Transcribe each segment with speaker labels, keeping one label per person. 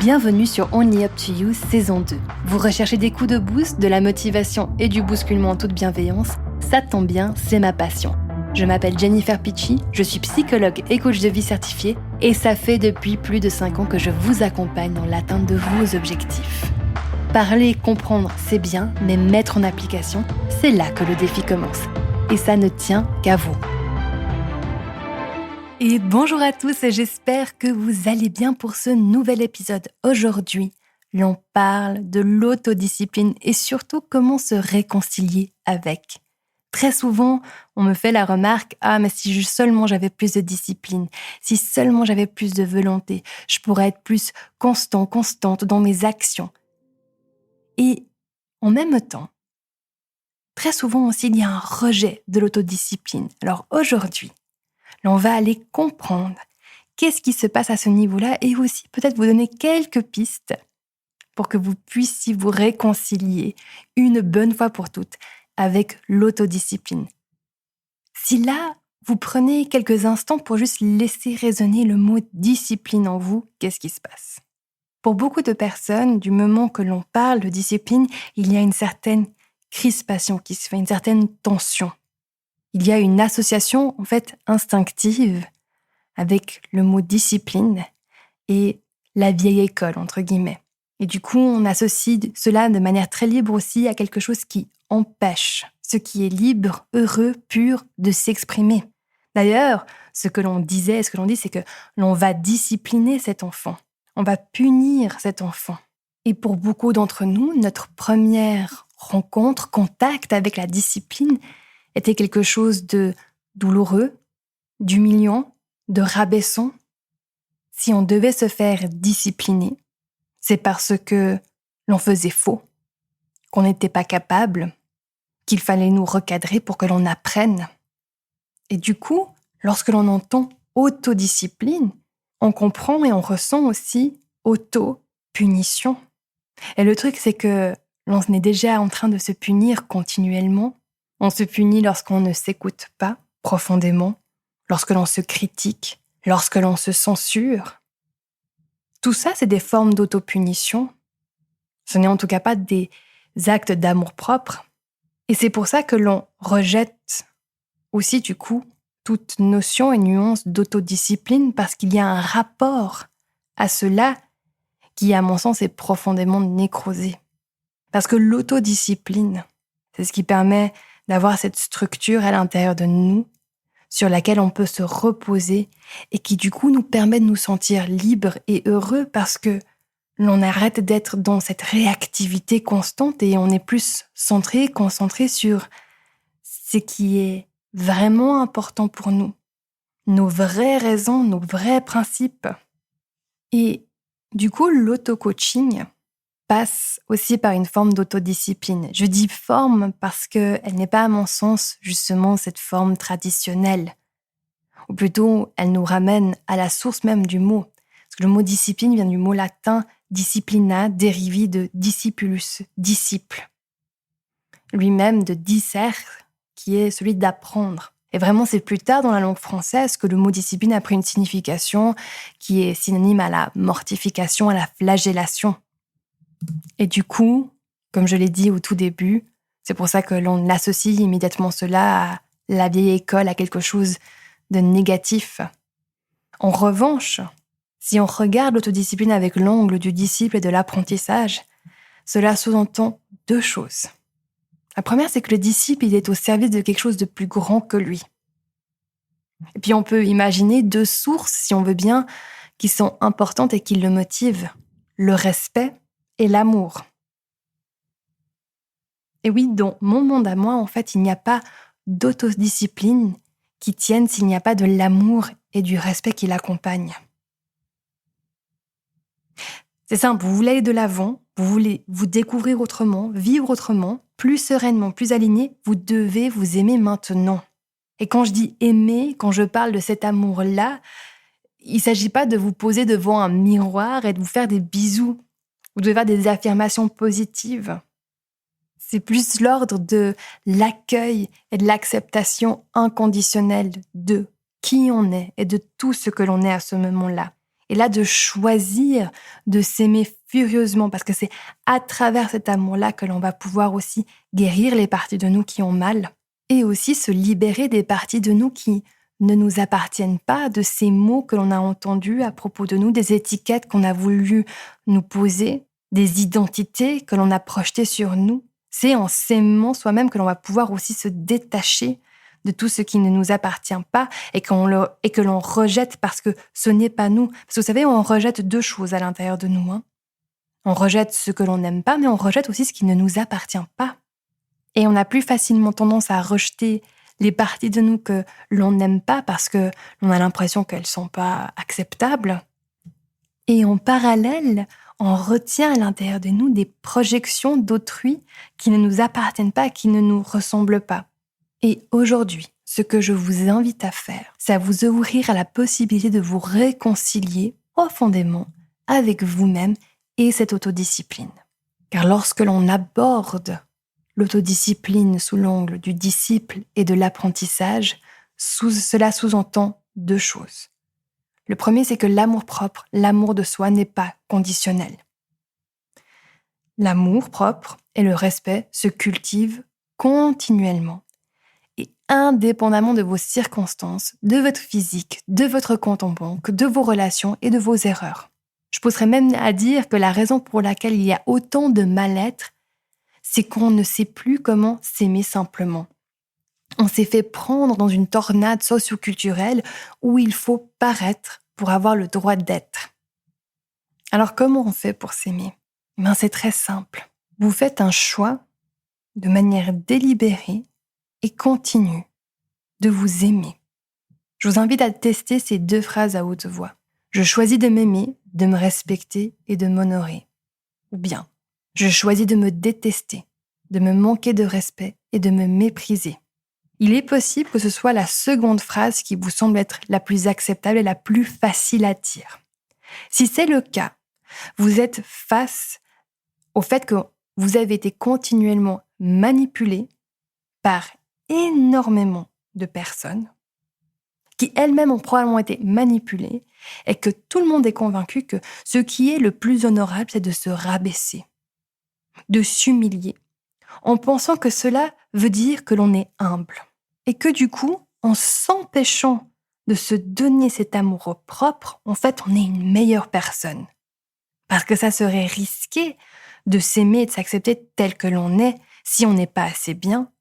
Speaker 1: Bienvenue sur Only Up to You, saison 2. Vous recherchez des coups de boost, de la motivation et du bousculement en toute bienveillance? Ça tombe bien, c'est ma passion. Je m'appelle Jennifer Picci, je suis psychologue et coach de vie certifiée et ça fait depuis plus de 5 ans que je vous accompagne dans l'atteinte de vos objectifs. Parler et comprendre, c'est bien, mais mettre en application, c'est là que le défi commence. Et ça ne tient qu'à vous. Et bonjour à tous, j'espère que vous allez bien pour ce nouvel épisode. Aujourd'hui, l'on parle de l'autodiscipline et surtout comment se réconcilier avec. Très souvent, on me fait la remarque « Ah, mais si seulement j'avais plus de discipline, si seulement j'avais plus de volonté, je pourrais être plus constante dans mes actions. » Et en même temps, très souvent aussi, il y a un rejet de l'autodiscipline. Alors aujourd'hui, on va aller comprendre qu'est-ce qui se passe à ce niveau-là et aussi peut-être vous donner quelques pistes pour que vous puissiez vous réconcilier une bonne fois pour toutes avec l'autodiscipline. Si là, vous prenez quelques instants pour juste laisser résonner le mot discipline en vous, qu'est-ce qui se passe? Pour beaucoup de personnes, du moment que l'on parle de discipline, il y a une certaine crispation qui se fait, une certaine tension. Il y a une association, en fait, instinctive avec le mot discipline et la vieille école, entre guillemets. Et du coup, on associe cela de manière très libre aussi à quelque chose qui empêche ce qui est libre, heureux, pur, de s'exprimer. D'ailleurs, ce que l'on dit, c'est que l'on va discipliner cet enfant. On va punir cet enfant. Et pour beaucoup d'entre nous, notre première rencontre, contact avec la discipline était quelque chose de douloureux, d'humiliant, de rabaissant. Si on devait se faire discipliner, c'est parce que l'on faisait faux, qu'on n'était pas capable, qu'il fallait nous recadrer pour que l'on apprenne. Et du coup, lorsque l'on entend autodiscipline, on comprend et on ressent aussi auto-punition. Et le truc, c'est que l'on est déjà en train de se punir continuellement. On se punit lorsqu'on ne s'écoute pas profondément, lorsque l'on se critique, lorsque l'on se censure. Tout ça, c'est des formes d'autopunition. Ce n'est en tout cas pas des actes d'amour-propre. Et c'est pour ça que l'on rejette aussi, du coup, toute notion et nuance d'autodiscipline parce qu'il y a un rapport à cela qui, à mon sens, est profondément nécrosé. Parce que l'autodiscipline, c'est ce qui permet d'avoir cette structure à l'intérieur de nous sur laquelle on peut se reposer et qui du coup nous permet de nous sentir libres et heureux parce que l'on arrête d'être dans cette réactivité constante et on est plus centré, concentré sur ce qui est vraiment important pour nous, nos vraies raisons, nos vrais principes. Et du coup, l'auto-coaching passe aussi par une forme d'autodiscipline. Je dis forme parce qu'elle n'est pas, à mon sens, justement cette forme traditionnelle. Ou plutôt, elle nous ramène à la source même du mot. Parce que le mot discipline vient du mot latin disciplina, dérivé de discipulus, disciple. Lui-même de discere, qui est celui d'apprendre. Et vraiment, c'est plus tard dans la langue française que le mot discipline a pris une signification qui est synonyme à la mortification, à la flagellation. Et du coup, comme je l'ai dit au tout début, c'est pour ça que l'on associe immédiatement cela à la vieille école, à quelque chose de négatif. En revanche, si on regarde l'autodiscipline avec l'angle du disciple et de l'apprentissage, cela sous-entend 2 choses. La première, c'est que le disciple, il est au service de quelque chose de plus grand que lui. Et puis on peut imaginer 2 sources, si on veut bien, qui sont importantes et qui le motivent. Le respect et l'amour. Et oui, dans mon monde à moi, en fait, il n'y a pas d'autodiscipline qui tienne s'il n'y a pas de l'amour et du respect qui l'accompagnent. C'est simple, vous voulez aller de l'avant, vous voulez vous découvrir autrement, vivre autrement, plus sereinement, plus aligné, vous devez vous aimer maintenant. Et quand je dis aimer, quand je parle de cet amour-là, il ne s'agit pas de vous poser devant un miroir et de vous faire des bisous. Vous devez faire des affirmations positives. C'est plus l'ordre de l'accueil et de l'acceptation inconditionnelle de qui on est et de tout ce que l'on est à ce moment-là. Et là, de choisir de s'aimer furieusement, parce que c'est à travers cet amour-là que l'on va pouvoir aussi guérir les parties de nous qui ont mal, et aussi se libérer des parties de nous qui ne nous appartiennent pas, de ces mots que l'on a entendus à propos de nous, des étiquettes qu'on a voulu nous poser, des identités que l'on a projetées sur nous. C'est en s'aimant soi-même que l'on va pouvoir aussi se détacher de tout ce qui ne nous appartient pas et que l'on rejette parce que ce n'est pas nous. Parce que vous savez, on rejette deux choses à l'intérieur de nous. On rejette ce que l'on n'aime pas, mais on rejette aussi ce qui ne nous appartient pas. Et on a plus facilement tendance à rejeter les parties de nous que l'on n'aime pas parce que l'on a l'impression qu'elles ne sont pas acceptables. Et en parallèle, on retient à l'intérieur de nous des projections d'autrui qui ne nous appartiennent pas, qui ne nous ressemblent pas. Et aujourd'hui, ce que je vous invite à faire, c'est à vous ouvrir à la possibilité de vous réconcilier profondément avec vous-même et cette autodiscipline. Car lorsque l'on aborde l'autodiscipline sous l'angle du disciple et de l'apprentissage, cela sous-entend deux choses. Le premier, c'est que l'amour-propre, l'amour de soi n'est pas conditionnel. L'amour-propre et le respect se cultivent continuellement. Et indépendamment de vos circonstances, de votre physique, de votre compte en banque, de vos relations et de vos erreurs. Je pousserais même à dire que la raison pour laquelle il y a autant de mal-être, c'est qu'on ne sait plus comment s'aimer simplement. On s'est fait prendre dans une tornade socio-culturelle où il faut paraître pour avoir le droit d'être. Alors comment on fait pour s'aimer ? C'est très simple. Vous faites un choix de manière délibérée et continue de vous aimer. Je vous invite à tester ces deux phrases à haute voix. Je choisis de m'aimer, de me respecter et de m'honorer. Ou bien, je choisis de me détester, de me manquer de respect et de me mépriser. Il est possible que ce soit la seconde phrase qui vous semble être la plus acceptable et la plus facile à dire. Si c'est le cas, vous êtes face au fait que vous avez été continuellement manipulé par énormément de personnes qui elles-mêmes ont probablement été manipulées et que tout le monde est convaincu que ce qui est le plus honorable, c'est de se rabaisser, de s'humilier, en pensant que cela veut dire que l'on est humble. Et que du coup, en s'empêchant de se donner cet amour propre, en fait, on est une meilleure personne. Parce que ça serait risqué de s'aimer et de s'accepter tel que l'on est si on n'est pas assez bien.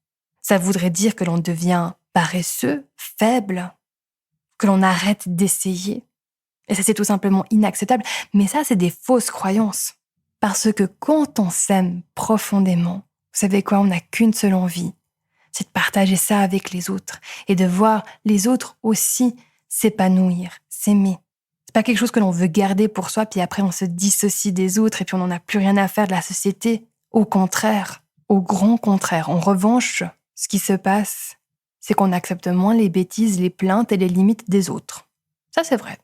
Speaker 1: Ça voudrait dire que l'on devient paresseux, faible, que l'on arrête d'essayer. Et ça, c'est tout simplement inacceptable. Mais ça, c'est des fausses croyances. Parce que quand on s'aime profondément, vous savez quoi, on n'a qu'une seule envie. C'est de partager ça avec les autres et de voir les autres aussi s'épanouir, s'aimer. C'est pas quelque chose que l'on veut garder pour soi, puis après on se dissocie des autres et puis on n'en a plus rien à faire de la société. Au contraire, au grand contraire. En revanche, ce qui se passe, c'est qu'on accepte moins les bêtises, les plaintes et les limites des autres. Ça, c'est vrai.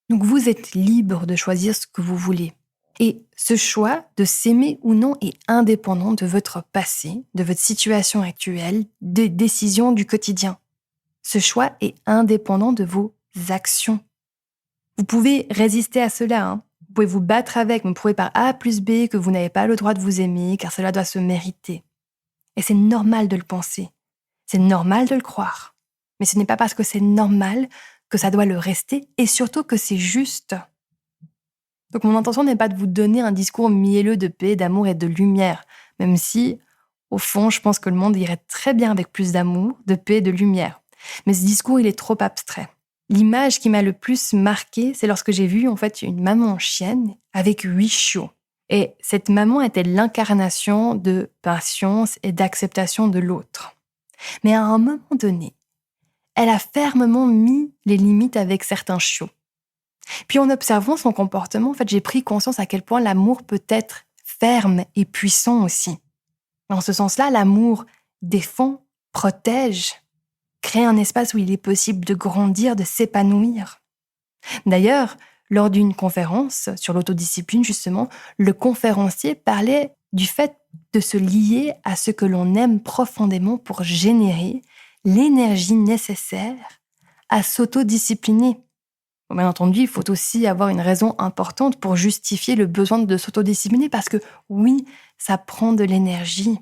Speaker 1: Donc vous êtes libre de choisir ce que vous voulez. Et ce choix de s'aimer ou non est indépendant de votre passé, de votre situation actuelle, des décisions du quotidien. Ce choix est indépendant de vos actions. Vous pouvez résister à cela, Vous pouvez vous battre avec, mais vous prouvez par A plus B que vous n'avez pas le droit de vous aimer, car cela doit se mériter. Et c'est normal de le penser. C'est normal de le croire. Mais ce n'est pas parce que c'est normal que ça doit le rester, et surtout que c'est juste. Donc mon intention n'est pas de vous donner un discours mielleux de paix, d'amour et de lumière, même si, au fond, je pense que le monde irait très bien avec plus d'amour, de paix et de lumière. Mais ce discours, il est trop abstrait. L'image qui m'a le plus marquée, c'est lorsque j'ai vu en fait une maman chienne avec 8 chiots. Et cette maman était l'incarnation de patience et d'acceptation de l'autre. Mais à un moment donné, elle a fermement mis les limites avec certains chiots. Puis en observant son comportement, en fait, j'ai pris conscience à quel point l'amour peut être ferme et puissant aussi. Dans ce sens-là, l'amour défend, protège, crée un espace où il est possible de grandir, de s'épanouir. D'ailleurs, lors d'une conférence sur l'autodiscipline, justement, le conférencier parlait du fait de se lier à ce que l'on aime profondément pour générer l'énergie nécessaire à s'autodiscipliner. Bien entendu, il faut aussi avoir une raison importante pour justifier le besoin de s'autodiscipliner parce que oui, ça prend de l'énergie.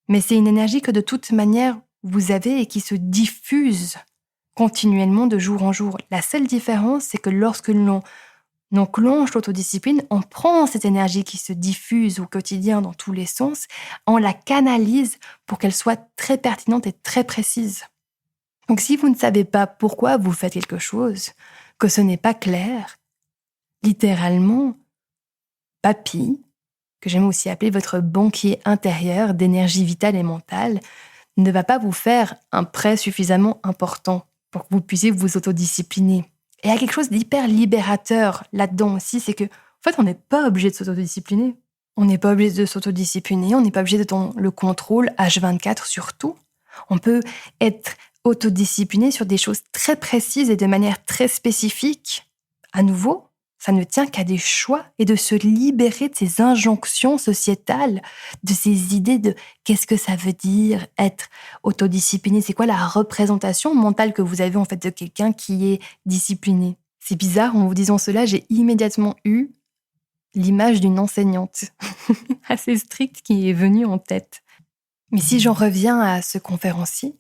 Speaker 1: Mais c'est une énergie que de toute manière, vous avez et qui se diffuse continuellement de jour en jour. La seule différence, c'est que lorsque l'on enclenche l'autodiscipline, on prend cette énergie qui se diffuse au quotidien dans tous les sens, on la canalise pour qu'elle soit très pertinente et très précise. Donc si vous ne savez pas pourquoi vous faites quelque chose, que ce n'est pas clair, littéralement, papy, que j'aime aussi appeler votre banquier intérieur d'énergie vitale et mentale, ne va pas vous faire un prêt suffisamment important pour que vous puissiez vous autodiscipliner. Et il y a quelque chose d'hyper libérateur là-dedans aussi, c'est que, en fait, on n'est pas obligé de s'autodiscipliner. On n'est pas obligé de s'autodiscipliner, on n'est pas obligé d'être le contrôle H24 sur tout. On peut être autodiscipliné sur des choses très précises et de manière très spécifique. À nouveau, ça ne tient qu'à des choix et de se libérer de ces injonctions sociétales, de ces idées de qu'est-ce que ça veut dire être autodiscipliné, c'est quoi la représentation mentale que vous avez en fait de quelqu'un qui est discipliné. C'est bizarre, en vous disant cela, j'ai immédiatement eu l'image d'une enseignante assez stricte qui est venue en tête. Mais si j'en reviens à ce conférencier,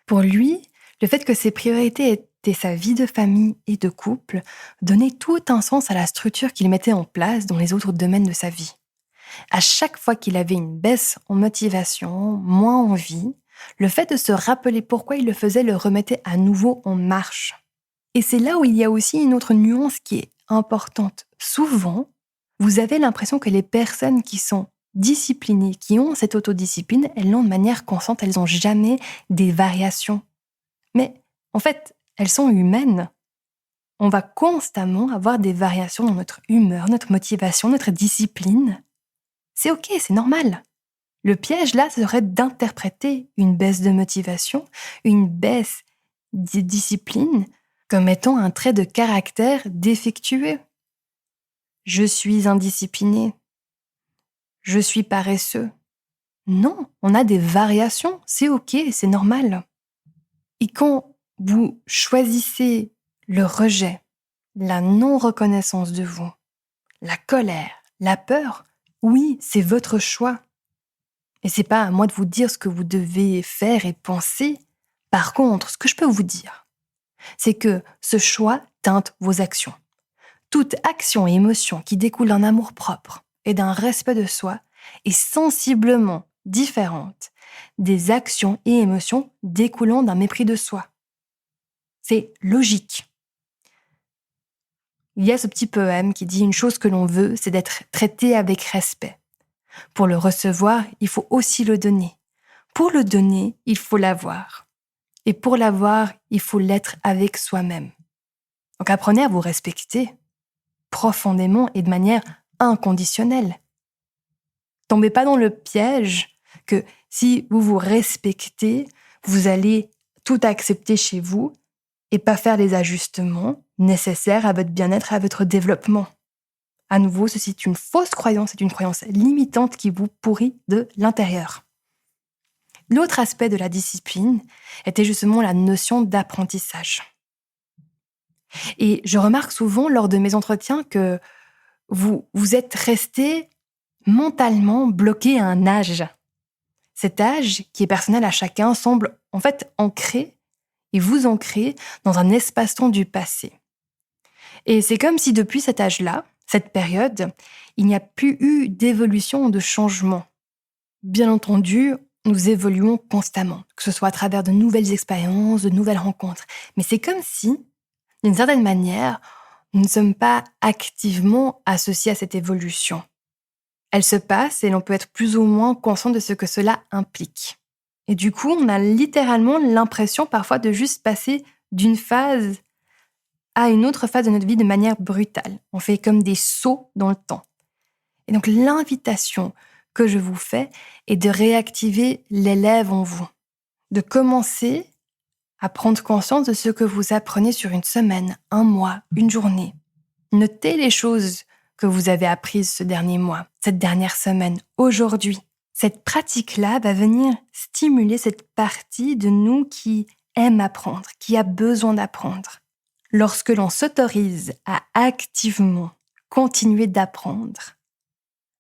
Speaker 1: pour lui, le fait que ses priorités étaient sa vie de famille et de couple donnait tout un sens à la structure qu'il mettait en place dans les autres domaines de sa vie. À chaque fois qu'il avait une baisse en motivation, moins envie, le fait de se rappeler pourquoi il le faisait le remettait à nouveau en marche. Et c'est là où il y a aussi une autre nuance qui est importante. Souvent, vous avez l'impression que les personnes qui sont disciplinées, qui ont cette autodiscipline, elles l'ont de manière constante, elles n'ont jamais des variations. Mais en fait, elles sont humaines. On va constamment avoir des variations dans notre humeur, notre motivation, notre discipline. C'est ok, c'est normal. Le piège là serait d'interpréter une baisse de motivation, une baisse de discipline comme étant un trait de caractère défectueux. Je suis indiscipliné. Je suis paresseux. Non, on a des variations, c'est ok, c'est normal. Et quand vous choisissez le rejet, la non-reconnaissance de vous, la colère, la peur, oui, c'est votre choix. Et c'est pas à moi de vous dire ce que vous devez faire et penser. Par contre, ce que je peux vous dire, c'est que ce choix teinte vos actions. Toute action et émotion qui découle d'un amour-propre et d'un respect de soi est sensiblement différente des actions et émotions découlant d'un mépris de soi. C'est logique. Il y a ce petit poème qui dit « Une chose que l'on veut, c'est d'être traité avec respect. Pour le recevoir, il faut aussi le donner. Pour le donner, il faut l'avoir. Et pour l'avoir, il faut l'être avec soi-même. » Donc apprenez à vous respecter profondément et de manière inconditionnelle. Tombez pas dans le piège que si vous vous respectez, vous allez tout accepter chez vous et pas faire les ajustements nécessaires à votre bien-être et à votre développement. À nouveau, ceci est une fausse croyance, c'est une croyance limitante qui vous pourrit de l'intérieur. L'autre aspect de la discipline était justement la notion d'apprentissage. Et je remarque souvent lors de mes entretiens que vous êtes resté mentalement bloqué à un âge. Cet âge, qui est personnel à chacun, semble en fait ancré et vous ancrer dans un espace-temps du passé. Et c'est comme si depuis cet âge-là, cette période, il n'y a plus eu d'évolution ou de changement. Bien entendu, nous évoluons constamment, que ce soit à travers de nouvelles expériences, de nouvelles rencontres. Mais c'est comme si, d'une certaine manière, nous ne sommes pas activement associés à cette évolution. Elle se passe et l'on peut être plus ou moins conscient de ce que cela implique. Et du coup, on a littéralement l'impression parfois de juste passer d'une phase à une autre phase de notre vie de manière brutale. On fait comme des sauts dans le temps. Et donc l'invitation que je vous fais est de réactiver l'élève en vous, de commencer à prendre conscience de ce que vous apprenez sur une semaine, un mois, une journée. Notez les choses que vous avez apprises ce dernier mois, cette dernière semaine, aujourd'hui. Cette pratique-là va venir stimuler cette partie de nous qui aime apprendre, qui a besoin d'apprendre. lorsque l'on s'autorise à activement continuer d'apprendre.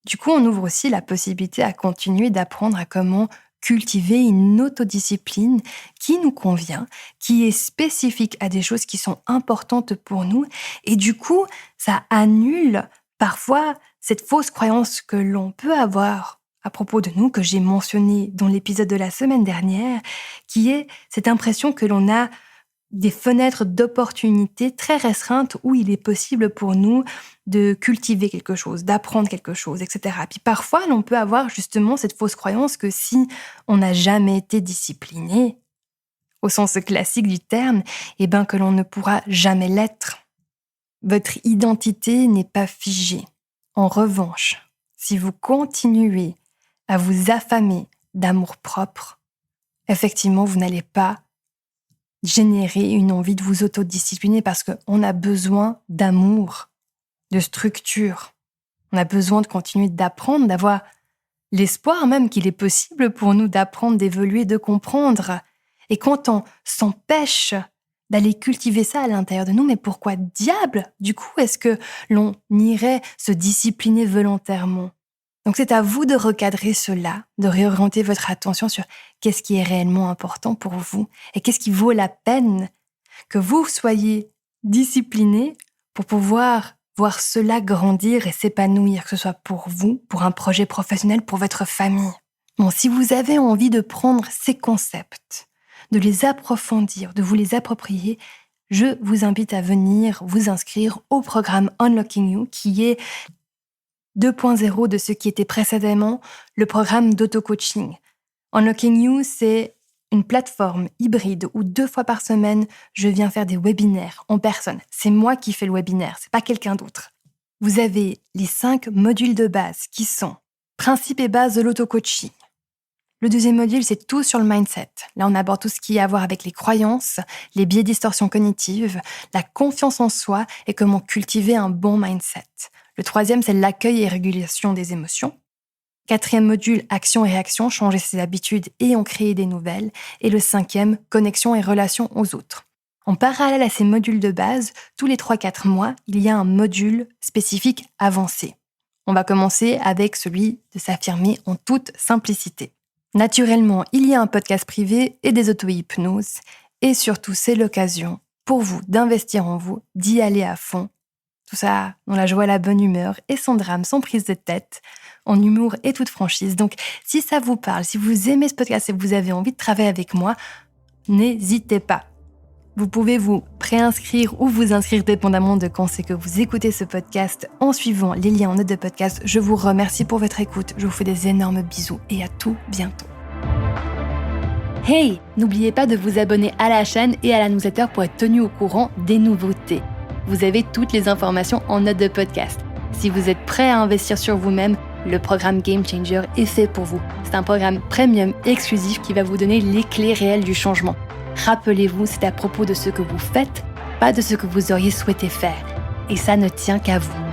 Speaker 1: Du coup, on ouvre aussi la possibilité à continuer d'apprendre à comment cultiver une autodiscipline qui nous convient, qui est spécifique à des choses qui sont importantes pour nous. Et du coup, ça annule parfois cette fausse croyance que l'on peut avoir à propos de nous, que j'ai mentionné dans l'épisode de la semaine dernière, qui est cette impression que l'on a des fenêtres d'opportunités très restreintes où il est possible pour nous de cultiver quelque chose, d'apprendre quelque chose, etc. Puis parfois, l'on peut avoir justement cette fausse croyance que si on n'a jamais été discipliné, au sens classique du terme, que l'on ne pourra jamais l'être. Votre identité n'est pas figée. En revanche, si vous continuez à vous affamer d'amour-propre, effectivement, vous n'allez pas générer une envie de vous autodiscipliner parce qu'on a besoin d'amour, de structure. On a besoin de continuer d'apprendre, d'avoir l'espoir même qu'il est possible pour nous d'apprendre, d'évoluer, de comprendre. Et quand on s'empêche d'aller cultiver ça à l'intérieur de nous, mais pourquoi diable, du coup, est-ce que l'on irait se discipliner volontairement ? Donc c'est à vous de recadrer cela, de réorienter votre attention sur qu'est-ce qui est réellement important pour vous et qu'est-ce qui vaut la peine que vous soyez discipliné pour pouvoir voir cela grandir et s'épanouir, que ce soit pour vous, pour un projet professionnel, pour votre famille. Bon, si vous avez envie de prendre ces concepts, de les approfondir, de vous les approprier, je vous invite à venir vous inscrire au programme Unlocking You qui est 2.0 de ce qui était précédemment le programme d'auto-coaching. Unlocking You, c'est une plateforme hybride où 2 fois par semaine, je viens faire des webinaires en personne. C'est moi qui fais le webinaire, c'est pas quelqu'un d'autre. Vous avez les 5 modules de base qui sont principes et bases de l'auto-coaching. Le deuxième module, c'est tout sur le mindset. Là, on aborde tout ce qui a à voir avec les croyances, les biais de distorsion cognitive, la confiance en soi et comment cultiver un bon mindset. Le troisième, c'est l'accueil et régulation des émotions. 4e module, action et réaction, changer ses habitudes et en créer des nouvelles. Et le 5e, connexion et relation aux autres. En parallèle à ces modules de base, tous les 3-4 mois, il y a un module spécifique avancé. On va commencer avec celui de s'affirmer en toute simplicité. Naturellement, il y a un podcast privé et des auto-hypnoses. Et surtout, c'est l'occasion pour vous d'investir en vous, d'y aller à fond. Tout ça dans la joie, la bonne humeur et sans drame, sans prise de tête, en humour et toute franchise. Donc, si ça vous parle, si vous aimez ce podcast et que vous avez envie de travailler avec moi, n'hésitez pas. Vous pouvez vous préinscrire ou vous inscrire dépendamment de quand c'est que vous écoutez ce podcast en suivant les liens en note de podcast. Je vous remercie pour votre écoute. Je vous fais des énormes bisous et à tout bientôt. Hey, n'oubliez pas de vous abonner à la chaîne et à la newsletter pour être tenu au courant des nouveautés. Vous avez toutes les informations en note de podcast. Si vous êtes prêt à investir sur vous-même, le programme Game Changer est fait pour vous. C'est un programme premium exclusif qui va vous donner les clés réelles du changement. Rappelez-vous, c'est à propos de ce que vous faites, pas de ce que vous auriez souhaité faire. Et ça ne tient qu'à vous.